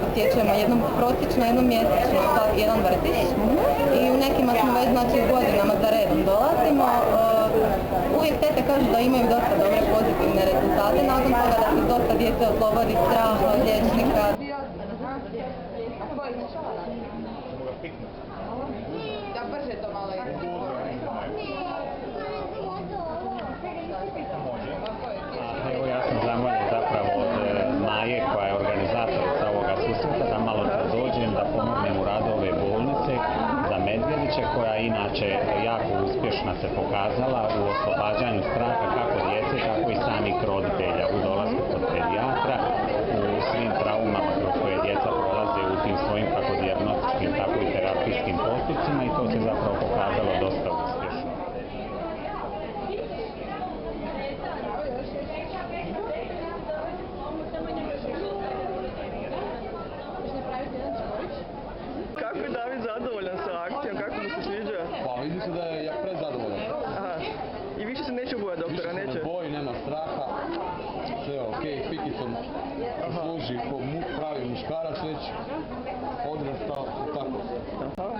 posjećujemo prosječno jednom mjesečno jedan vrtić i u nekima smo već znači godinama za redom dolazimo. Uvijek tete kažu da imaju dosta dobre pozitivne rezultate, nakon toga da se dosta djece oslobodi straha od liječnika. Da brže to malo Evo ja sam zamoljen zapravo od Maje koja je organizatorica ovoga susreta da malo dođem da pomognem u radu ove bolnice za Medvjediće koja inače jako uspješna se pokazala u oslobađanju straha kako djece tako i samih roditelja u dolasku kod pedijatra u svim traumama kroz koje djeca prolaze u tim svojim kako dijagnostičkim tako i terapijskim postupcima i to se zapravo pokazalo dosta uspješno. Kako je David zadovoljan sa akcijom? Kako mu se sviđa? Pa vidi se da je prezadovoljan. Aha. I više se neće bojati doktora, neće? Više se ne boji, nema straha. Sve je okej, pikicom služi ko pravi muškarac već odrastao, tako. Aha.